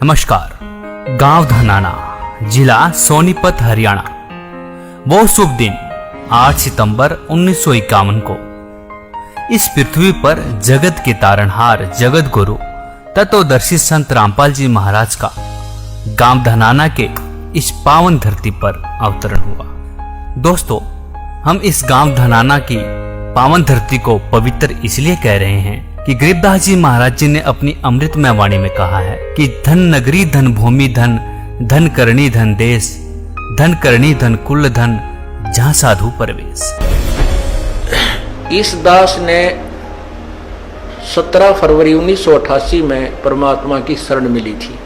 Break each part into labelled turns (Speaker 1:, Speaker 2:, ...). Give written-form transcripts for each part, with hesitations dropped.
Speaker 1: नमस्कार। गांव धनाना, जिला सोनीपत, हरियाणा। वो शुभ दिन 8 सितंबर 1951 को इस पृथ्वी पर जगत के तारणहार, जगत गुरु तत्वदर्शी संत रामपाल जी महाराज का गांव धनाना के इस पावन धरती पर अवतरण हुआ। दोस्तों, हम इस गांव धनाना की पावन धरती को पवित्र इसलिए कह रहे हैं कि गरीबदास जी महाराज जी ने अपनी अमृतमय वाणी में कहा है कि धन नगरी, धन भूमि, धन धन करणी, धन देश, धन करणी, धन कुल, धन जहां साधु परवेश।
Speaker 2: इस दास ने 17 फरवरी 1988 में परमात्मा की शरण मिली थी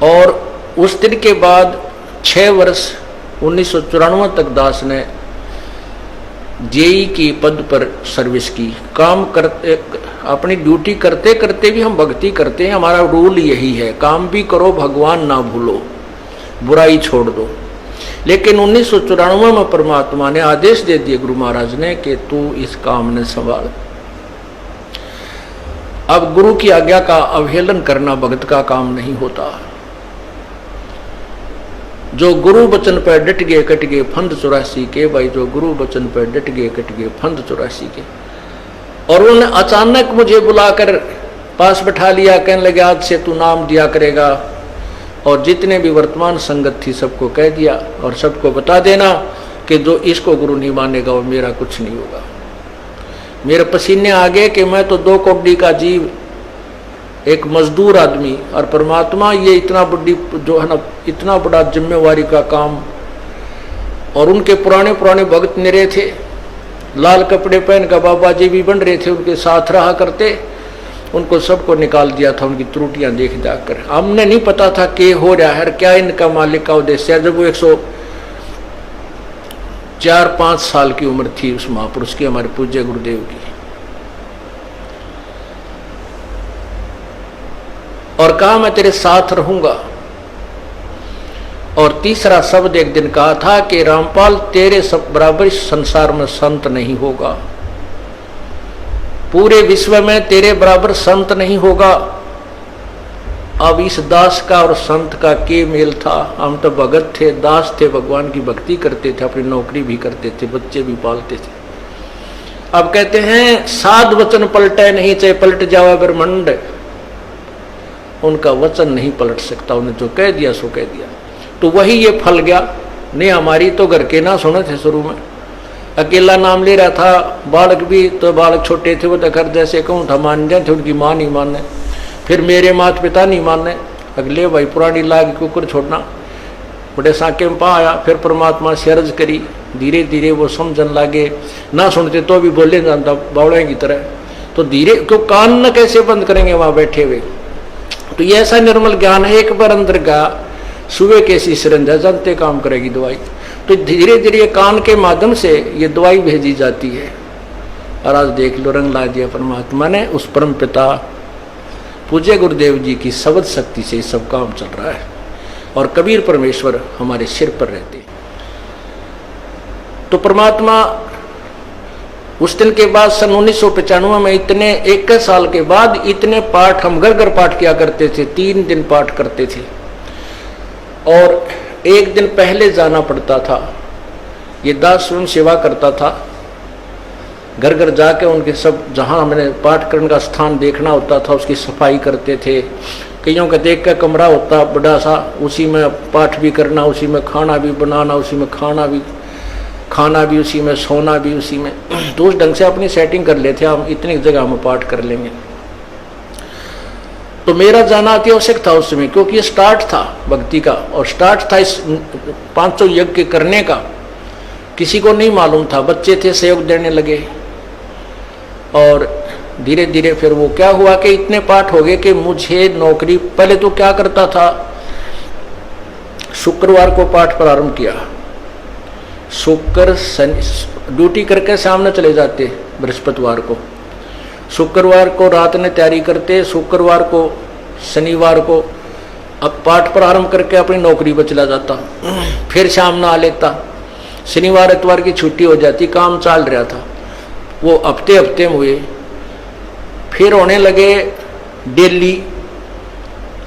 Speaker 2: और उस दिन के बाद 6 वर्ष 1994 तक दास ने जेई की पद पर सर्विस की। काम करते, अपनी ड्यूटी करते करते भी हम भक्ति करते हैं। हमारा रूल यही है, काम भी करो, भगवान ना भूलो, बुराई छोड़ दो। लेकिन 1994 में परमात्मा ने आदेश दे दिए गुरु महाराज ने कि तू इस काम ने संभाल। अब गुरु की आज्ञा का अवहेलन करना भगत का काम नहीं होता। जो गुरु वचन पर डट गए कट गए फंद 84 के। भाई, जो गुरु वचन पर डट गए कट गए फंद 84 के। और उन्होंने अचानक मुझे बुलाकर पास बैठा लिया, कहने लगे आज से तू नाम दिया करेगा और जितने भी वर्तमान संगत थी सबको कह दिया और सबको बता देना कि जो इसको गुरु नहीं मानेगा वो मेरा कुछ नहीं होगा। मेरे पसीने आ गए कि मैं तो 2 कौड़ी का जीव, एक मजदूर आदमी, और परमात्मा ये इतना बड़ी जो है ना, इतना बड़ा जिम्मेवारी का काम। और उनके पुराने पुराने भक्त निरे थे, लाल कपड़े पहन कर बाबा जी भी बन रहे थे, उनके साथ रहा करते। उनको सबको निकाल दिया था उनकी त्रुटियां देख जाकर। हमने नहीं पता था कि हो रहा है, क्या इनका मालिक का उद्देश्य है। जब वो 104-5 साल की उम्र थी उस महापुरुष की, हमारे पूज्य गुरुदेव की, और कहा मैं तेरे साथ रहूंगा। और तीसरा शब्द एक दिन कहा था कि रामपाल तेरे सब बराबर संसार में संत नहीं होगा, पूरे विश्व में तेरे बराबर संत नहीं होगा। अब इस दास का और संत का के मेल था। हम तो भगत थे, दास थे, भगवान की भक्ति करते थे, अपनी नौकरी भी करते थे, बच्चे भी पालते थे। अब कहते हैं साध वचन पलटे नहीं, चाहे पलट जावा ब्रह्मंड। उनका वचन नहीं पलट सकता, उन्हें जो कह दिया सो कह दिया। तो वही ये फल गया। नहीं, हमारी तो घर के ना सुने थे शुरू में, अकेला नाम ले रहा था। बालक भी तो बालक छोटे थे, वो तो घर जैसे कहूँ था मान जाते, उनकी माँ नहीं माने, फिर मेरे माता पिता नहीं माने। अगले भाई पुरानी लाग कुकर छोड़ना, बड़े साके में पा आया। फिर परमात्मा से अर्ज करी, धीरे धीरे वो समझन लागे। ना सुनते तो भी बोले जानता बावड़े की तरह। तो धीरे क्यों कान न कैसे बंद करेंगे वहां बैठे हुए। तो ये ऐसा निर्मल ज्ञान है, एक बार अंदर का सुबह कैसी सिरंजा जानते काम करेगी दवाई। तो धीरे धीरे कान के माध्यम से ये दवाई भेजी जाती है। और आज देख लो, रंग ला दिया परमात्मा ने। उस परम पिता पूज्य गुरुदेव जी की शब्द शक्ति से सब काम चल रहा है और कबीर परमेश्वर हमारे सिर पर रहते। तो परमात्मा उस दिन के बाद सन 1995 में इतने 21 साल के बाद इतने पाठ हम घर घर पाठ किया करते थे। 3 दिन पाठ करते थे और 1 दिन पहले जाना पड़ता था। ये दास स्वयं सेवा करता था, घर घर जाके उनके सब जहाँ हमने पाठ करने का स्थान देखना होता था उसकी सफाई करते थे। कईयों का देख कर कमरा होता बड़ा सा, उसी में पाठ भी करना, उसी में खाना भी बनाना, उसी में खाना भी उसी में, सोना भी उसी में। तो उस ढंग से अपनी सेटिंग कर लेते हम, इतनी जगह हम पाठ कर लेंगे। तो मेरा जाना अति आवश्यक था उस समय, क्योंकि ये स्टार्ट था भक्ति का और स्टार्ट था इस 500 यज्ञ करने का। किसी को नहीं मालूम था, बच्चे थे सहयोग देने लगे। और धीरे धीरे फिर वो क्या हुआ कि इतने पाठ हो गए कि मुझे नौकरी, पहले तो क्या करता था, शुक्रवार को पाठ प्रारंभ किया। शुक्र ड्यूटी करके सामने चले जाते बृहस्पतिवार को, शुक्रवार को रात में तैयारी करते, शुक्रवार को शनिवार को अब पाठ प्रारंभ करके अपनी नौकरी पर चला जाता। फिर शाम ना आ लेता, शनिवार इतवार की छुट्टी हो जाती। काम चल रहा था, वो हफ्ते में हुए। फिर होने लगे डेली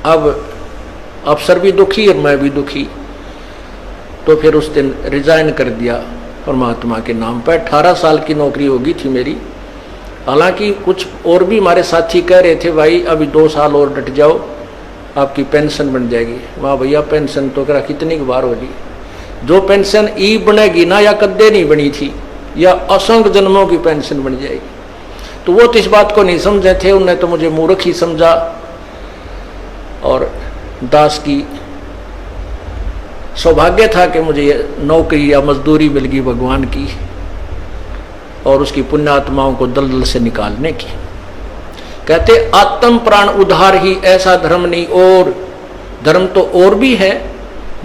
Speaker 2: अब अफसर भी दुखी और मैं भी दुखी। तो फिर उस दिन रिजाइन कर दिया परमात्मा के नाम पर। 18 साल की नौकरी होगी थी मेरी। हालांकि कुछ और भी हमारे साथी कह रहे थे भाई अभी 2 साल और डट जाओ, आपकी पेंशन बन जाएगी। वाह भैया, पेंशन तो करा कितनी बार होगी। जो पेंशन ई बनेगी ना, या कद्दे नहीं बनी थी, या असंख्य जन्मों की पेंशन बन जाएगी। तो वो तो इस बात को नहीं समझे थे, उन्हें तो मुझे मूर्ख ही समझा। और दास की सौभाग्य था कि मुझे ये नौकरी या मजदूरी मिल गई भगवान की और उसकी पुण्यात्माओं को दलदल से निकालने की। कहते आत्म प्राण उद्धार ही ऐसा धर्म नहीं और। धर्म तो और भी है,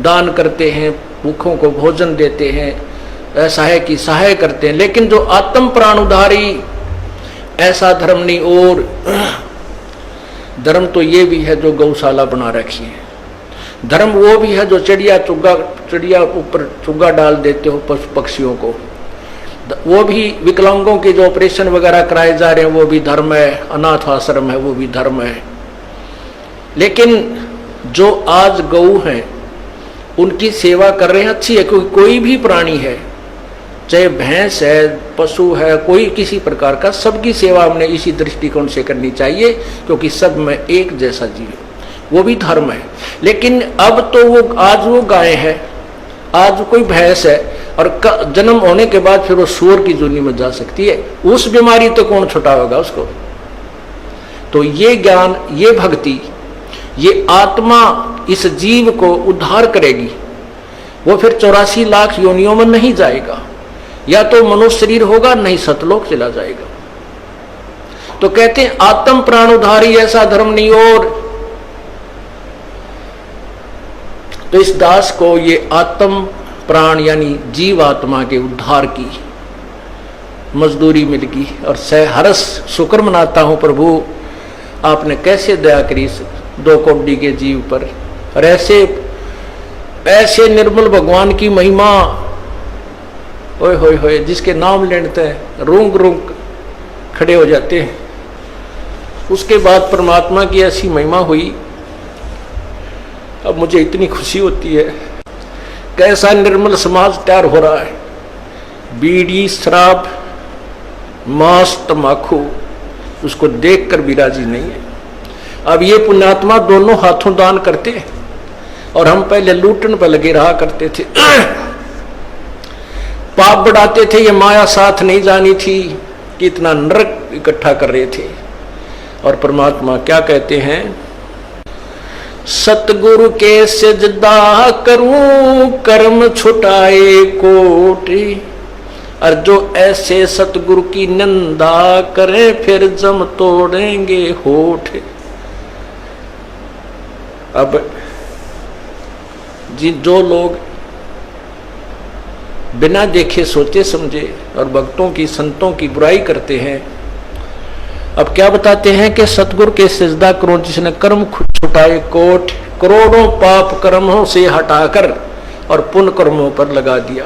Speaker 2: दान करते हैं, भूखों को भोजन देते हैं, ऐसा है कि सहाय करते हैं, लेकिन जो आत्म प्राण उद्धारी ऐसा धर्म नहीं और। धर्म तो ये भी है जो गौशाला बना रखी है। धर्म वो भी है जो चिड़िया ऊपर चुग्गा डाल देते हो पशु पक्षियों को। वो भी विकलांगों के जो ऑपरेशन वगैरह कराए जा रहे हैं वो भी धर्म है। अनाथ आश्रम है वो भी धर्म है। लेकिन जो आज गऊ हैं उनकी सेवा कर रहे हैं, अच्छी है, क्योंकि कोई भी प्राणी है, चाहे भैंस है, पशु है, कोई किसी प्रकार का, सबकी सेवा हमने इसी दृष्टिकोण से करनी चाहिए, क्योंकि सब में एक जैसा जीव, वो भी धर्म है। लेकिन अब तो वो आज वो गाय है, आज कोई भैंस है, और जन्म होने के बाद फिर वो सूअर की जूनी में जा सकती है। उस बीमारी तो कौन छुटावेगा उसको। तो ये ज्ञान, ये भक्ति, ये आत्मा इस जीव को उद्धार करेगी। वो फिर 84 लाख योनियों में नहीं जाएगा, या तो मनुष्य शरीर होगा, नहीं सतलोक चला जाएगा। तो कहते हैं आत्म प्राण उद्धारी ऐसा धर्म नहीं और। तो इस दास को ये आत्म प्राण यानी जीव आत्मा के उद्धार की मजदूरी मिल गई, और हरस शुक्र मनाता हूं प्रभु, आपने कैसे दया करी इस 2 कौड़ी के जीव पर। और ऐसे निर्मल भगवान की महिमा, ओए होए होए, जिसके नाम लेते हैं रूंग रूंग खड़े हो जाते हैं। उसके बाद परमात्मा की ऐसी महिमा हुई, अब मुझे इतनी खुशी होती है। कैसा निर्मल समाज तैयार हो रहा है। बीड़ी, शराब, मांस, तम्बाकू, उसको देखकर भी राजी नहीं है। अब ये पुण्यात्मा दोनों हाथों दान करते हैं, और हम पहले लूटन पर लगे रहा करते थे, पाप बढ़ाते थे। ये माया साथ नहीं जानी थी कि इतना नरक इकट्ठा कर रहे थे। और परमात्मा क्या कहते हैं, सतगुरु के सिजदा करूं कर्म छुटाए कोटि, और जो ऐसे सतगुरु की निंदा करे फिर जम तोड़ेंगे होठ। अब जो लोग बिना देखे सोचे समझे और भक्तों की, संतों की बुराई करते हैं, अब क्या बताते हैं कि सतगुरु के सिजदा करो जिसने कर्म छुटाए कोट, करोड़ों पाप कर्मों से हटाकर और पुण्य कर्मों पर लगा दिया।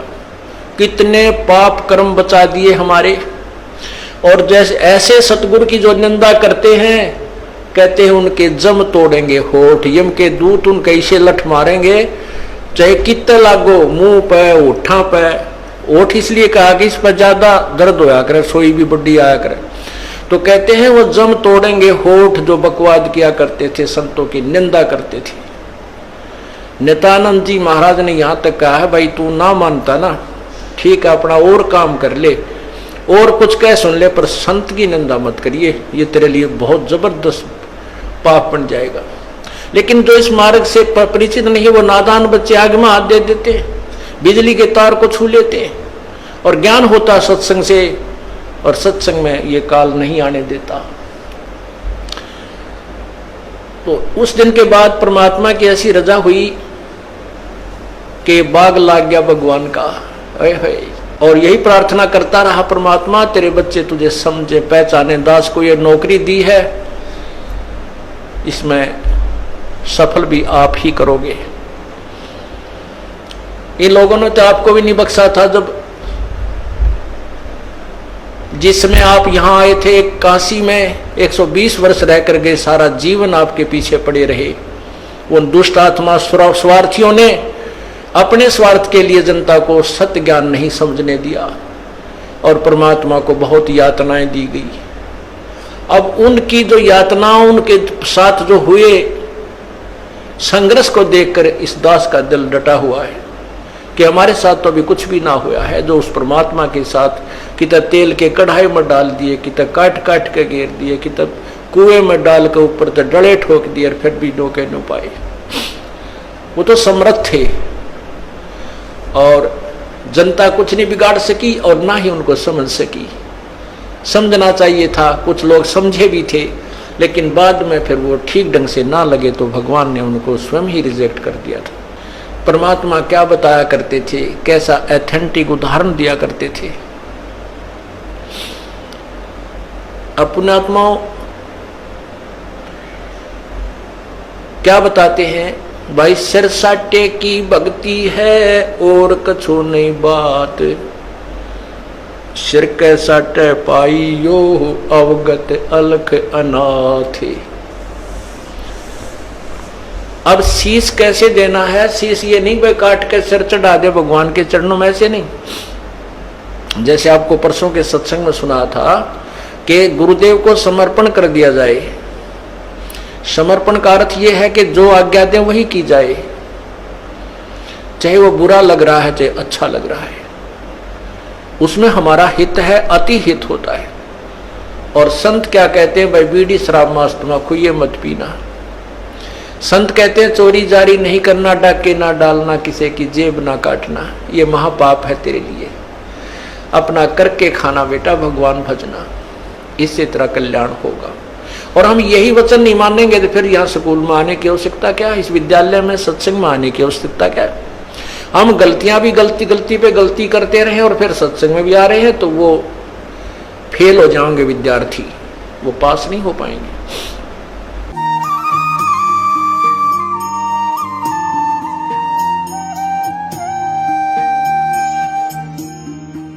Speaker 2: कितने पाप कर्म बचा दिए हमारे। और जैसे ऐसे सतगुरु की जो निंदा करते हैं, कहते हैं उनके जम तोड़ेंगे होठ, यम के दूत उनके ऐसे लठ मारेंगे, चाहे कितने लागो, मुंह पे, होठा पे। होठ इसलिए कहा कि इस पर ज्यादा दर्द होया करे, सोई भी बड्डी आया करे। तो कहते हैं वो जम तोड़ेंगे होठ जो बकवाद किया करते थे, संतों की निंदा करते थे। नित्यानंद जी महाराज ने यहां तक कहा है, भाई तू ना मानता ना, ठीक है, अपना और काम कर ले और कुछ कह सुन ले, पर संत की निंदा मत करिए, ये तेरे लिए बहुत जबरदस्त पाप बन जाएगा। लेकिन जो इस मार्ग से परिचित नहीं, वो नादान बच्चे आग में हाथ दे देते, बिजली के तार को छू लेते, और ज्ञान होता सत्संग से, और सत्संग में ये काल नहीं आने देता। तो उस दिन के बाद परमात्मा की ऐसी रजा हुई कि बाग लाग गया भगवान का। और यही प्रार्थना करता रहा, परमात्मा तेरे बच्चे तुझे समझे पहचाने, दास को ये नौकरी दी है, इसमें सफल भी आप ही करोगे। इन लोगों ने तो आपको भी नहीं बख्शा था, जब जिसमें आप यहां आए थे, काशी में 120 वर्ष रहकर गए, सारा जीवन आपके पीछे पड़े रहे, उन दुष्ट आत्मा स्वार्थियों ने अपने स्वार्थ के लिए जनता को सत्य ज्ञान नहीं समझने दिया और परमात्मा को बहुत यातनाएं दी गई। अब उनकी जो यातनाओं, उनके साथ जो हुए संघर्ष को देखकर इस दास का दिल डटा हुआ है कि हमारे साथ तो अभी कुछ भी ना हुआ है। जो उस परमात्मा के साथ कितना तेल के कढ़ाई में डाल दिए, कितना काट काट के घेर दिए, कितना कुएं में डाल के ऊपर तो डले ठोक दिए, फिर भी डोके न पाए। वो तो समर्थ थे और जनता कुछ नहीं बिगाड़ सकी और ना ही उनको समझ सकी। समझना चाहिए था, कुछ लोग समझे भी थे, लेकिन बाद में फिर वो ठीक ढंग से ना लगे तो भगवान ने उनको स्वयं ही रिजेक्ट कर दिया था। परमात्मा क्या बताया करते थे, कैसा ऑथेंटिक उदाहरण दिया करते थे। अपने आत्माओं क्या बताते हैं, भाई सिर साटे की भक्ति है और कछो नहीं बात, सिर के साटे पाई यो अवगत अलख अनाथ। अब शीश कैसे देना है, शीश ये नहीं भाई काट के सिर चढ़ा दे भगवान के चरणों में, ऐसे नहीं। जैसे आपको परसों के सत्संग में सुना था कि गुरुदेव को समर्पण कर दिया जाए। समर्पण का अर्थ यह है कि जो आज्ञा दे वही की जाए, चाहे वो बुरा लग रहा है चाहे अच्छा लग रहा है, उसमें हमारा हित है, अति हित होता है। और संत क्या कहते हैं, भाई बीड़ी शराब मांस खुइये मत पीना। संत कहते हैं चोरी जारी नहीं करना, डाके ना डालना, किसी की जेब ना काटना, ये महापाप है तेरे लिए। अपना करके खाना बेटा, भगवान भजना, इससे तेरा कल्याण होगा। और हम यही वचन नहीं मानेंगे तो फिर यहाँ स्कूल में आने की आवश्यकता क्या है, इस विद्यालय में सत्संग में आने की आवश्यकता क्या है। हम गलतियां भी गलती पे गलती करते रहे और फिर सत्संग में भी आ रहे हैं तो वो फेल हो जाएंगे विद्यार्थी, वो पास नहीं हो पाएंगे।